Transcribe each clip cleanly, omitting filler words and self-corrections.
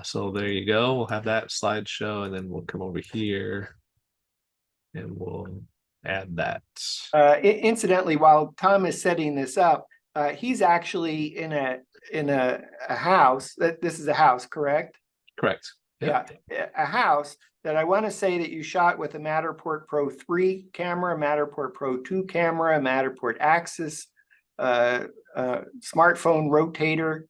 So there you go. We'll have that slideshow, and then we'll come over here and we'll add that. Incidentally, while Tom is setting this up, he's actually in a house. This is a house, correct? Correct. Yep. Yeah, a house that I want to say that you shot with a Matterport Pro 3 camera, a Matterport Pro 2 camera, a Matterport Axis, smartphone rotator.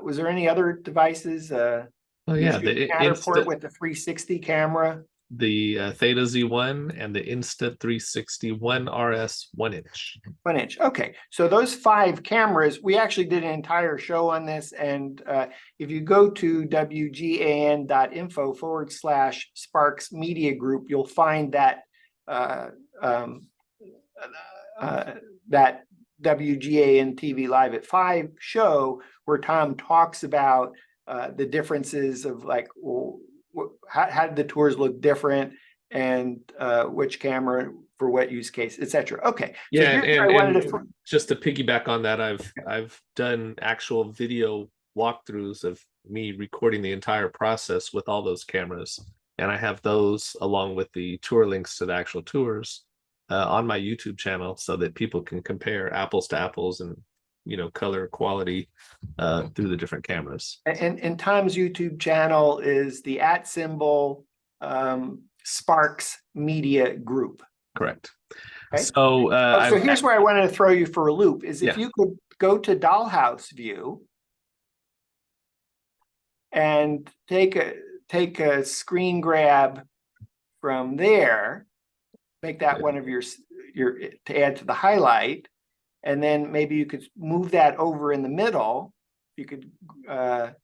Was there any other devices? Oh yeah, the Matterport with the 360 camera. The Theta Z1 and the Insta360 1RS 1-inch. 1-inch. Okay, so those 5 cameras, we actually did an entire show on this, and if you go to wgan.info/Sparks Media Group, you'll find that that WGAN-TV Live at 5 show where Tom talks about the differences of like, well, how did the tours look different, and which camera for what use case, etc. Okay. Yeah, and just to piggyback on that, I've done actual video walkthroughs of me recording the entire process with all those cameras, and I have those along with the tour links to the actual tours on my YouTube channel, so that people can compare apples to apples and color quality through the different cameras. And Tom's YouTube channel is the @Sparks Media Group. Correct. Okay. So so here's where I wanted to throw you for a loop is if you could go to Dollhouse View and take a screen grab from there, make that one of your to add to the highlight. And then maybe you could move that over in the middle. You could, if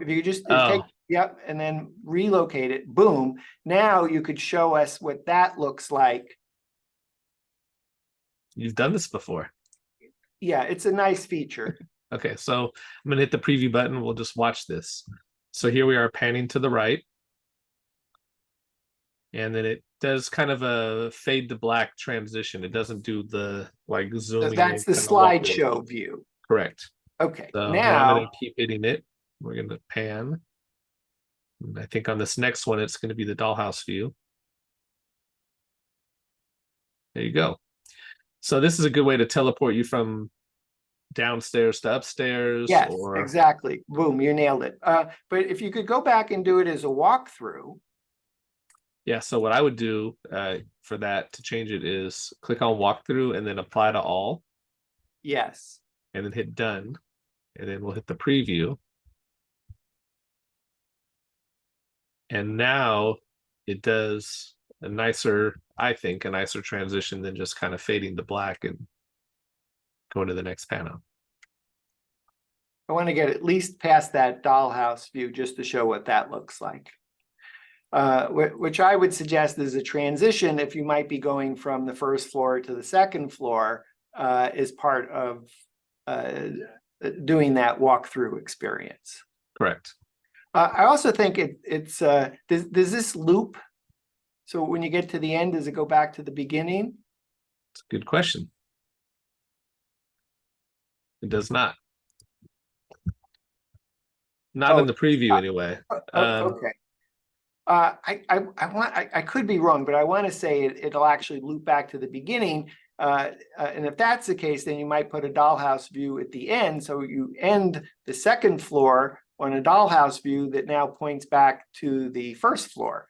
you just take, yep, and then relocate it, boom. Now you could show us what that looks like. You've done this before. Yeah, it's a nice feature. Okay, so I'm gonna hit the preview button. We'll just watch this. So here we are panning to the right. And then it does kind of a fade to black transition. It doesn't do the like zooming. So that's the slideshow view. Correct. Okay. So now I'm going to keep hitting it. We're going to pan. And I think on this next one, it's going to be the Dollhouse view. There you go. So this is a good way to teleport you from downstairs to upstairs. Yes, exactly. Boom, you nailed it. But if you could go back and do it as a walkthrough. Yeah, so what I would do for that to change it is click on walkthrough and then apply to all. Yes. And then hit done. And then we'll hit the preview. And now it does a nicer, I think, a nicer transition than just kind of fading to black and going to the next panel. I want to get at least past that Dollhouse view just to show what that looks like. Which I would suggest is a transition if you might be going from the first floor to the second floor as part of doing that walkthrough experience. Correct. I also think it's does this loop? So when you get to the end, does it go back to the beginning? It's a good question. It does not. Not in the preview anyway. Okay. I could be wrong, but I want to say it'll actually loop back to the beginning. And if that's the case, then you might put a Dollhouse view at the end. So you end the second floor on a Dollhouse view that now points back to the first floor.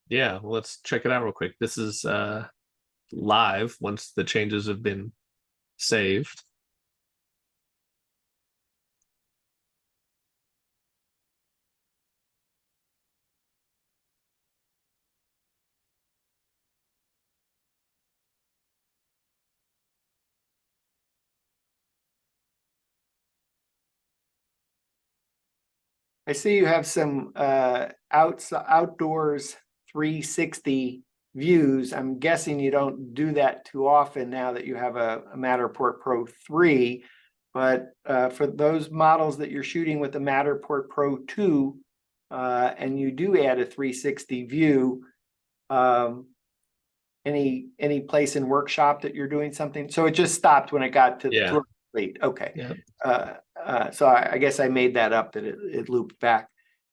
Yeah, well, let's check it out real quick. This is live once the changes have been saved. I see you have some outdoors 360 views. I'm guessing you don't do that too often now that you have a Matterport Pro 3, but for those models that you're shooting with the Matterport Pro 2, and you do add a 360 view, any place in workshop that you're doing something? So it just stopped when it got to the tour complete. Okay. Yeah. So I guess I made that up that it looped back.